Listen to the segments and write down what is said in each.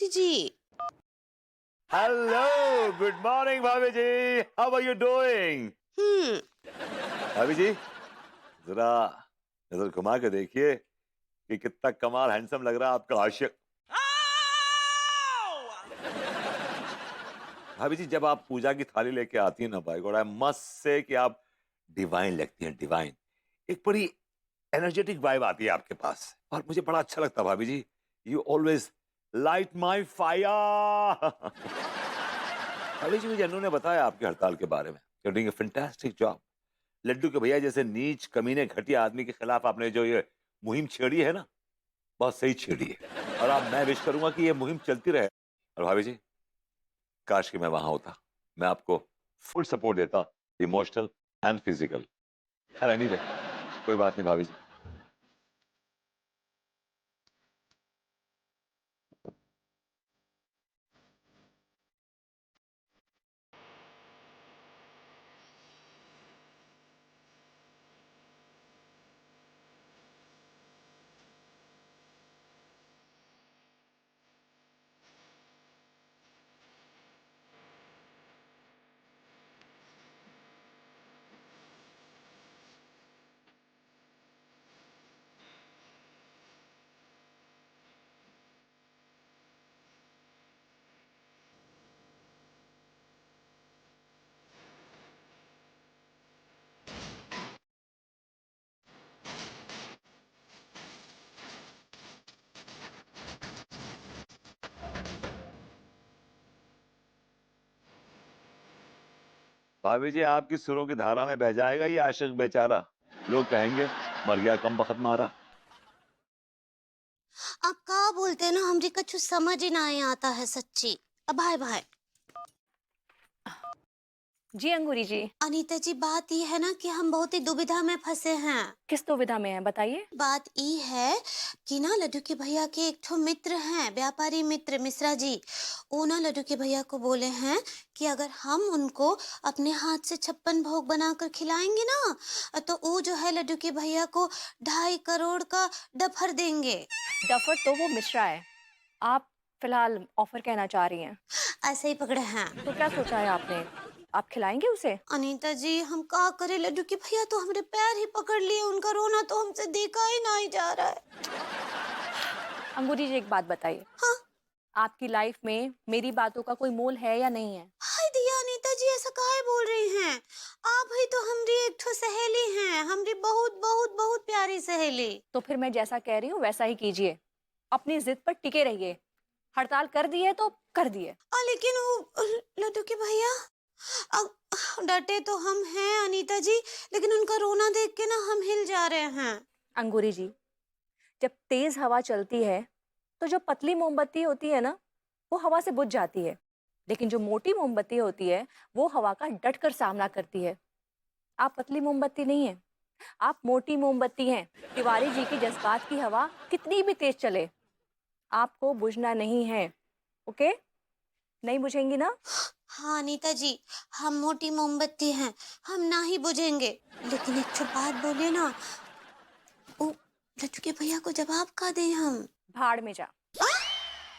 Aditya ji. Hello, good morning भाभी जी। How are you doing? भाभी जी, जरा नजर घुमा के देखिए कि कितना कमाल हैंडसम लग रहा है आपका आशिक। भाभी जी, जब आप पूजा की थाली लेके आती हैं ना, भाई गॉड आई मस्ट से कि आप डिवाइन लगती हैं, डिवाइन। एक बड़ी एनर्जेटिक वाइब आती है आपके पास और मुझे बड़ा अच्छा लगता है भाभी जी। You always light my fire. भाभी जी, मुझे अनु ने बताया आपकी हड़ताल के बारे में। You are doing a fantastic job. Laddoo के भैया जैसे नीच कमीने घटिया आदमी के खिलाफ आपने जो ये मुहिम छेड़ी है ना, बहुत सही छेड़ी है। और अब मैं विश करूंगा कि ये मुहिम चलती रहे। और भाभी जी, काश कि मैं वहां होता, मैं आपको फुल सपोर्ट देता, इमोशनल एंड फिजिकल। खैर एनीवे, कोई बात नहीं भाभी जी। भाभी जी, आपकी सुरों की धारा में बह जाएगा ये आशिक बेचारा। लोग कहेंगे मर गया कम बखत मारा। आप का बोलते हैं ना, हमरे कछु समझ ही नहीं आता है सच्ची। अब भाई भाई जी अंगूरी जी। अनीता जी, बात ये है ना कि हम बहुत ही दुविधा में फंसे हैं। किस दुविधा में है बताइए। बात ये है कि ना लड्डू के भैया के एक ठो मित्र हैं, व्यापारी मित्र मिश्रा जी। वो ना लड्डू के भैया को बोले हैं कि अगर हम उनको अपने हाथ से 56 भोग बनाकर खिलाएंगे ना, तो वो जो है लड्डू के भैया को 2.5 करोड़ का डफर देंगे। डफर तो वो मिश्रा है, आप फिलहाल ऑफर कहना चाह रही हैं। ऐसे ही पकड़े हैं। तो क्या सोचा है आपने, आप खिलाएंगे उसे? अनीता जी, हम का करे, लड्डू के भैया तो हमारे पैर ही पकड़ लिए, उनका रोना तो हमसे देखा ही नहीं जा रहा है। अंगूरी जी एक बात बताइए, हाँ। आपकी लाइफ में मेरी बातों का कोई मोल है या नहीं है? हाय दिया अनीता जी, ऐसा काहे बोल रही हैं? आप ही तो हमारी एक ठो सहेली हैं, हमारी बहुत बहुत बहुत प्यारी सहेली। तो फिर मैं जैसा कह रही हूँ वैसा ही कीजिए, अपनी जिद पर टिके रहिए। हड़ताल कर दी है तो कर दी है। लेकिन वो लड्डू के भैया, अब डटे तो हम हैं अनीता जी, लेकिन उनका रोना देख के ना हम हिल जा रहे हैं। अंगूरी जी, जब तेज हवा चलती है तो जो पतली मोमबत्ती होती है ना, वो हवा से बुझ जाती है, लेकिन जो मोटी मोमबत्ती होती है वो हवा का डटकर सामना करती है। आप पतली मोमबत्ती नहीं है, आप मोटी मोमबत्ती हैं। तिवारी जी की जज्बात की हवा कितनी भी तेज चले, आपको बुझना नहीं है। ओके, नहीं बुझेंगी ना? हाँ अनीता जी, हम मोटी मोमबत्ती हैं, हम ना ही बुझेंगे। लेकिन एक ठो बात बोले ना, वो लड्डू के भैया को जवाब का दें हम? भाड़ में जा,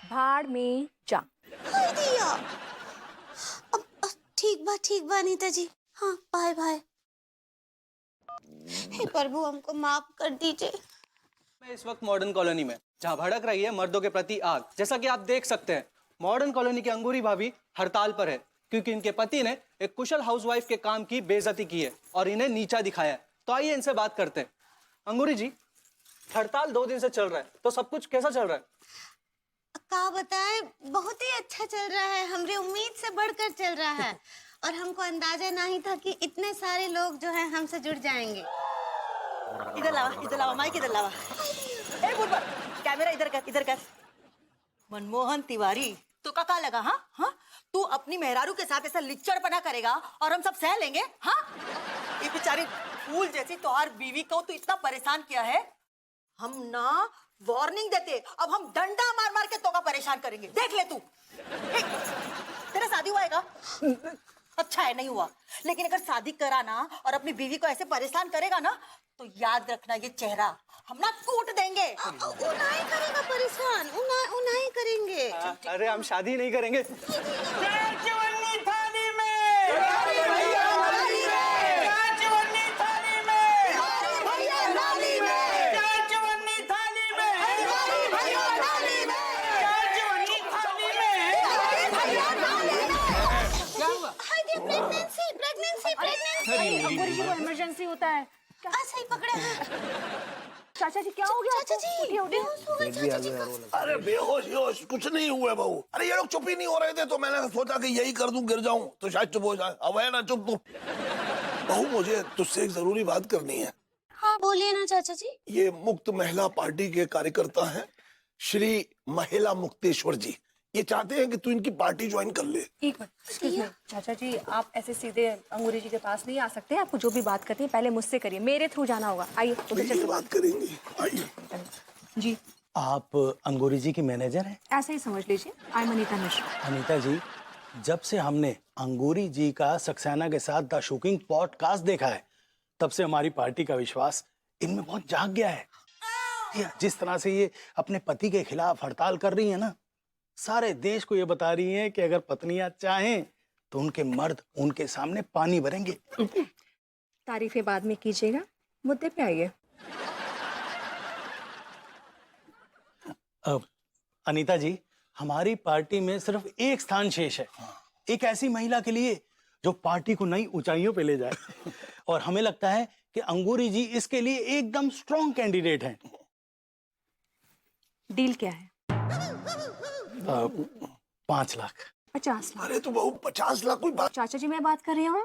भाड़ में जा। हाय दिया। अब ठीक बा अनीता जी। हाँ, बाय बाय। हे प्रभु, हमको माफ कर दीजिए। मैं इस वक्त मॉडर्न कॉलोनी में, जहां भड़क रही है मर्दों के प्रति आग। जैसा कि आप देख सकते हैं, मॉडर्न कॉलोनी की अंगूरी भाभी हड़ताल पर है क्योंकि इनके पति ने एक कुशल हाउसवाइफ के काम की बेइज्जती की है और इन्हें नीचा दिखाया है। तो आइए इनसे बात करते हैं। अंगूरी जी, हड़ताल 2 दिन से चल रहा है, तो सब कुछ कैसा चल रहा है? का बताए, बहुत ही अच्छा चल रहा है, हमरी उम्मीद से बढ़कर चल रहा है। और हमको अंदाजा नहीं था कि इतने सारे लोग जो है हमसे जुड़ जाएंगे। इधर लावा माइक इधर लावा। ए बुढ़बा, कैमरा इधर कर। मनमोहन तिवारी, तो का लगा? हाँ, तू अपनी मेहरारू के साथ ऐसा लिच्चड़पना करेगा और हम सब सह लेंगे? हाँ, ये बेचारी फूल जैसी तोहार बीवी को तू इतना परेशान किया है, हम ना वार्निंग देते, अब हम डंडा मार मार के तोका परेशान करेंगे। देख ले तू। तेरा शादी हुआ है का? अच्छा है, नहीं हुआ। लेकिन अगर शादी करा ना और अपनी बीवी को ऐसे परेशान करेगा ना, तो याद रखना ये चेहरा हम ना कूट देंगे। उन्हें करेगा परेशान, उन्हें करेंगे। अरे हम शादी नहीं करेंगे। अंकुरी जी को इमरजेंसी होता है। ऐसा ही पकड़े हैं। चाचा जी क्या हो गया? चाचा जी उठिए, उठिए। बेहोश हो गए चाचा जी का। अरे बेहोश बेहोश कुछ नहीं हुआ बहू। अरे ये लोग चुप ही नहीं हो रहे थे तो मैंने सोचा कि यही कर दूं, गिर जाऊं तो शायद चुप हो जाए। अब है ना चुप तुम। बहू मुझे तुझसे एक जरूरी बात करनी है। हाँ बोलिए ना चाचा जी। ये मुक्त महिला पार्टी के कार्यकर्ता हैं श्री महिला मुक्तेश्वर जी। ये चाहते हैं कि तू इनकी पार्टी ज्वाइन कर ले। एक मिनट, excuse me, चाचा जी आप ऐसे सीधे अंगूरी जी के पास नहीं आ सकते। आपको जो भी बात करनी है पहले मुझसे करिए, मेरे थ्रू जाना होगा। आइए उधर ये चलिए। बात करेंगे, आइए। जी आप अंगूरी जी की मैनेजर हैं? ऐसे ही समझ लीजिए। I am Anita Mishra. अनीता जी, जब से हमने अंगूरी जी का सक्सेना के साथ द शूकिंग पॉडकास्ट देखा है तब से हमारी पार्टी का विश्वास इनमें बहुत जाग गया है। जिस तरह से ये अपने पति के खिलाफ हड़ताल कर रही है ना, सारे देश को ये बता रही हैं कि अगर पत्नियां चाहें तो उनके मर्द उनके सामने पानी भरेंगे। तारीफें बाद में कीजिएगा, मुद्दे पे आइए। अनीता जी, हमारी पार्टी में सिर्फ एक स्थान शेष है, एक ऐसी महिला के लिए जो पार्टी को नई ऊंचाइयों पे ले जाए। और हमें लगता है कि अंगूरी जी इसके लिए एकदम स्ट्रॉन्ग कैंडिडेट हैं। डील क्या है? 5 लाख। 50 लाख। अरे तो बहू 50 लाख कोई बात। चाचा जी मैं बात कर रही हूँ।